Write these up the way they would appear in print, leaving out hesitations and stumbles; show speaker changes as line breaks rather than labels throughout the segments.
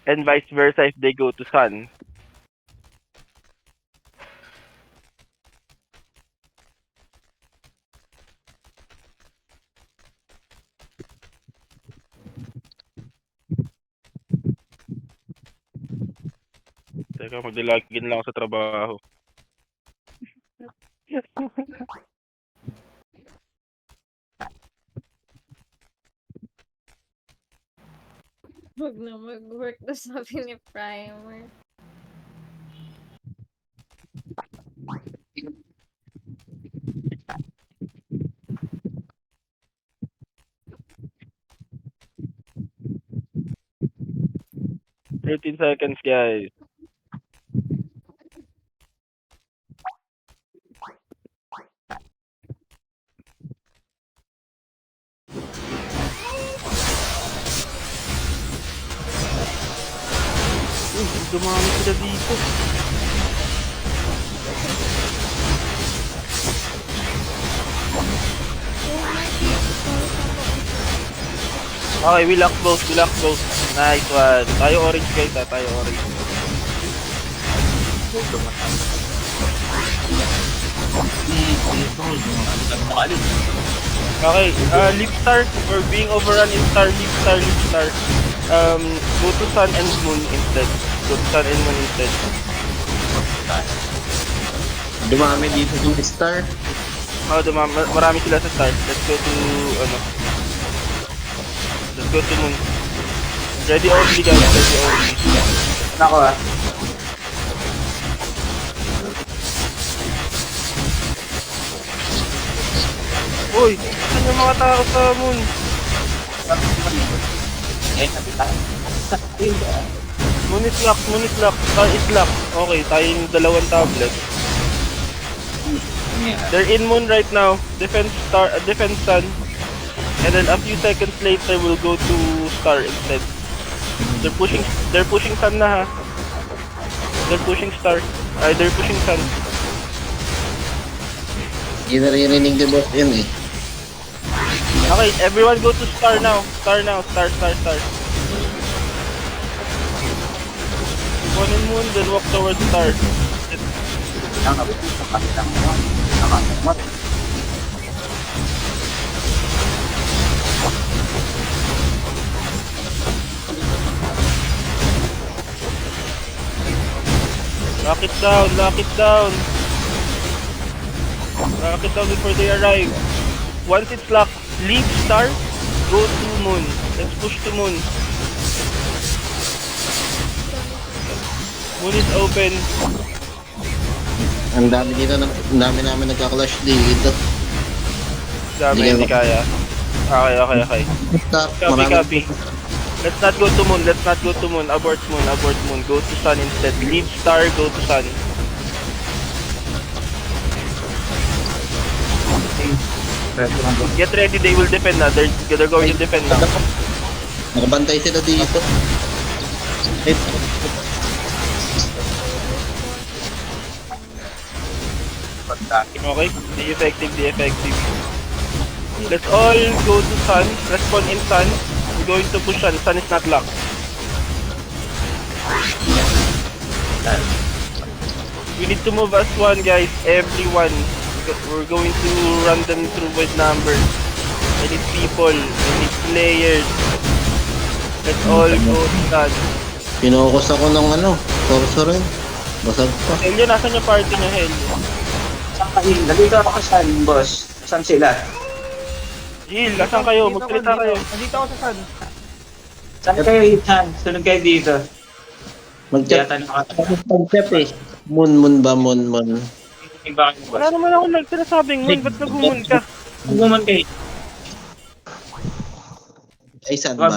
and vice versa if they go to sun. Teka, mag-login lang ako sa trabaho.
Huwag na mag-work na sabi ni Primer.
Thirteen seconds, guys. Dumami sila dito. Okay, we lock both. Nice one. Tayo orange guys ha, tayo orange. Okay, leap star. We're being overrun in star, leap star. Go to sun and moon instead. Go to sun and moon instead.
Dumami dito yung star.
Oh, marami sila sa star. Let's go to, let's go to moon. Ready only guys, ready only.
Nako ah.
Uy, saan yung mga tao sa moon? Moon is lock. Star is lock. Okay, tayo yung dalawang tablet. They're in moon right now. Defense star, defense sun. And then a few seconds later, we'll go to star instead. They're pushing sun na ha. They're pushing star. They're pushing sun.
Hindi naririnig ni boss yun eh.
Okay, everyone go to star now. Star. One in moon, then walk towards star. Lock it down. Lock it down before they arrive. Once it's locked, leave star, go to moon. Let's push to moon. Moon is open.
Ang dami dito, ang dami namin nagka-clash dito.
Dami, hindi kaya. Okay.
Star,
Copy. Let's not go to moon. Abort moon. Go to sun instead. Leave star, go to sun. Get ready, they will defend na. They're going to defend now.
Nakabantay sila dito.
Okay? Be effective. Let's all go to sun. Respawn in sun. We're going to push sun. Sun is not locked. We need to move as one, guys. Everyone. We're going to run them through with numbers. I need people. I need players. Let's all go to sun.
Pinukus ako ng torso rin. Basag pa.
Helio, nasan yung party niya, Helio?
Saan kayo? Nandito ako sa sun, boss. Saan sila?
Jill, nasan kayo? Magsalita kayo. Nandito ako sa sun.
Saan kayo Ethan? Sunod kayo dito.
Mag-chat.
Yata nakatawa.
Mag-chat eh. Moon ba? Moon.
Iba kayo, boss.
Wala naman ako nagsinasabing moon. Ba't nag-moon ka?
Guman kayo.
Ay, saan ba?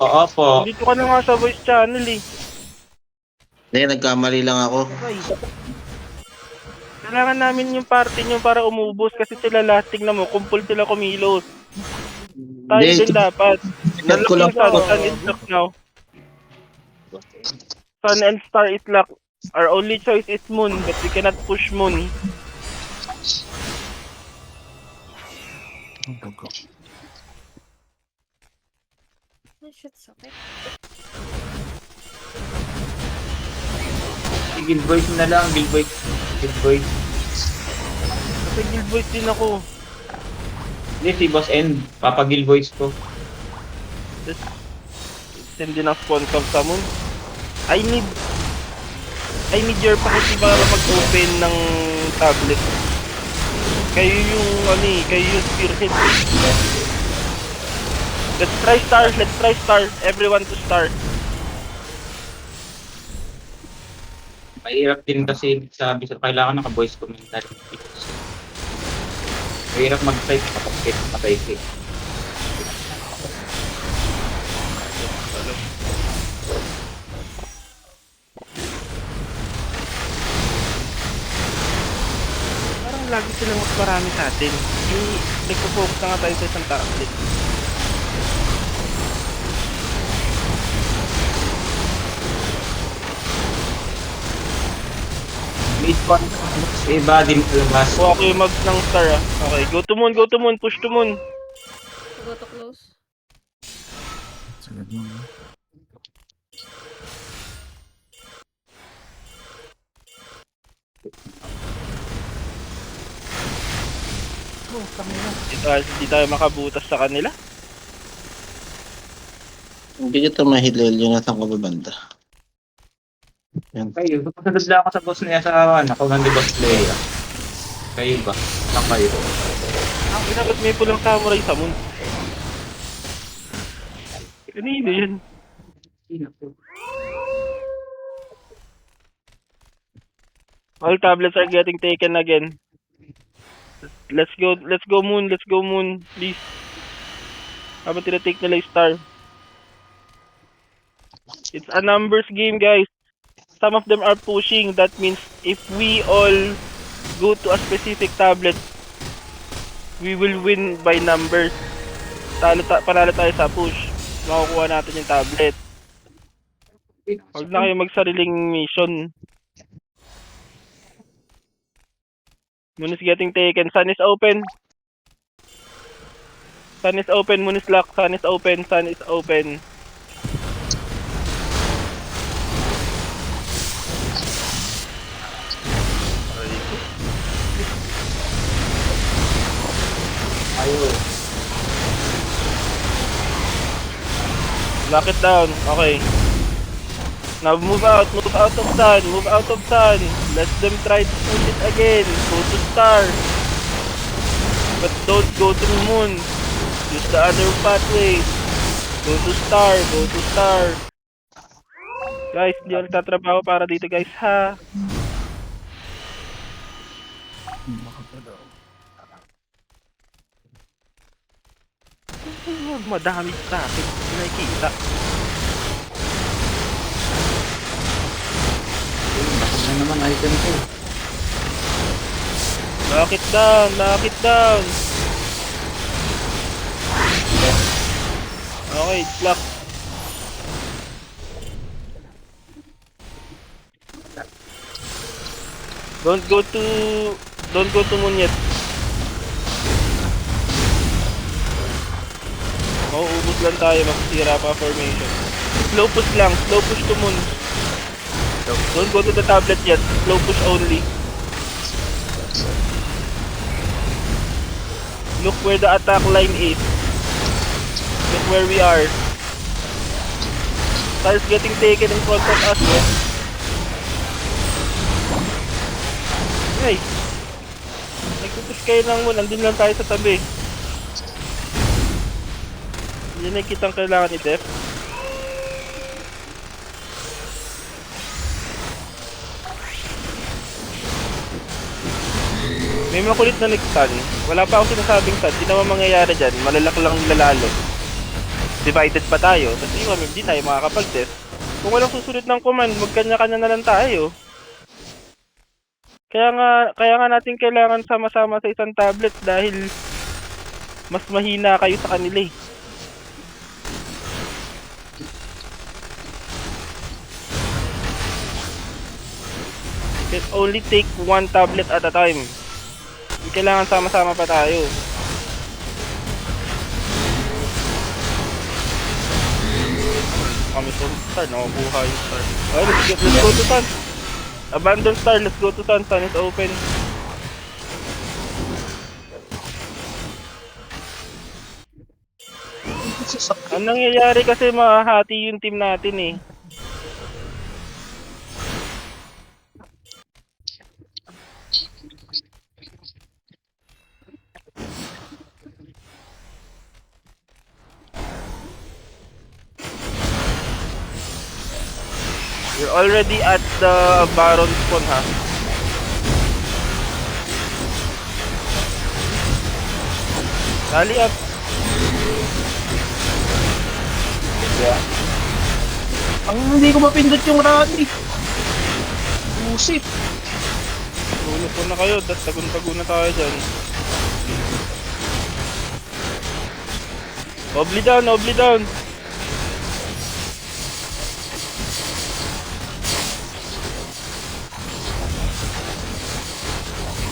Opo.
Dito ka na nga sa voice channel eh.
Hindi, nagkamali lang ako.
Kailangan namin yung party nyo para umubos kasi sila lasting na mo. Kumpul sila kumilos. Tayo
Hindi,
din dapat.
Chat ko lang
Sun,
po.
sun is locked now. Sun and star is locked. Our only choice is moon, but we cannot push moon.
Ay, shit, sakit.
Guild Boys na lang, Guild Boys. Guild Boys.
Kasi guild boys din ako.
Hindi, si Boss N. Papa Guild Boys ko.
Just send din ang spawn camp sa moon. I need your pakiti para mag-open ng tablet. Kayo yung kayo yung spearhead. Let's try star. Everyone to star.
Mahirap din kasi sabi sa kailangan naka-voice commentary. Mahirap mag-type kapag patay ka.
Parang lagi silang mas marami sa atin. Nagpo-focus na nga tayo sa isang tablet.
May spawn iba din labas.
Kuha ko yung mags ng star ah. Okay, go to moon, push to moon.
Go to close.
Sagad mo.
Di tayo makabutas sa kanila.
Hindi kita mahilil yung nasa kababanda. Yan.
Kayo, susunod lang ako sa boss niya sa ako nandi boss Leia. Kayo ba? Saan kayo?
Ang inagot may pulang samurai sa moon. Kanino yan? All tablets are getting taken again. Let's go moon, please. Habang tinatake nila yung star. It's a numbers game, guys. Some of them are pushing. That means if we all go to a specific tablet, we will win by numbers. Panalo tayo sa push. Makukuha natin yung tablet. Huwag na kayo magsariling mission. Moon is getting taken. Sun is open. Moon is locked. Sun is open.
Ayun.
Lock it down. Okay. Now move out of sun. Let them try to push it again. Go to star. But don't go through moon. Use the other pathway. Go to star. Guys, hindi ako nagtatrabaho para dito guys ha.
Baka pa daw.
Huwag madami sa akin. Hindi nakikita.
Bakit na naman item ko?
Knock it down. Okay, it's locked. Don't go to moon yet. Mauubos lang tayo, magsisira pa formation. Slow push to moon. Don't go to the tablet yet, slow push only. Look where the attack line is. Look where we are. Star's getting taken in front of us. Hey! Nagpupush kayo lang mo, nandun lang tayo sa tabi. Hindi na kitang kailangan ni Def. May makulit na nag-stun. Wala pa ako sinasabing stun. Hindi naman mangyayari dyan. Malalak lang lalalo. Divided pa tayo. Tapos hindi tayo makakapag-test. Kung walang susunod ng command, magkanya-kanya na lang tayo. Kaya nga natin kailangan sama-sama sa isang tablet dahil mas mahina kayo sa kanila eh. Can only take one tablet at a time. Kailangan sama-sama pa tayo. Kami to star, nakukuha yung star. Alright, let's go to sun. Abandon Star, let's go to Sun. Sun is open. Ang nangyayari kasi mahati yung team natin eh. We're already at the Baron spawn ha. Rally up.
Ang hindi ko mapindot yung rally. Musip.
Tulog po na kayo, tagun-tagun na tayo dyan. Obli down, obli down.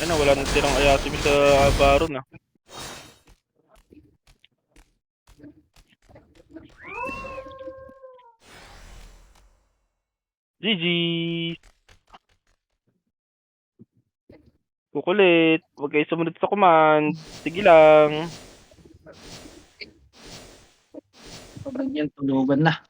Ano, wala nang tirang ayatim sa Baron ah. GG! Kukulit. Huwag kayo sumunod sa command. Sige lang.
Pag yan, tulugan na.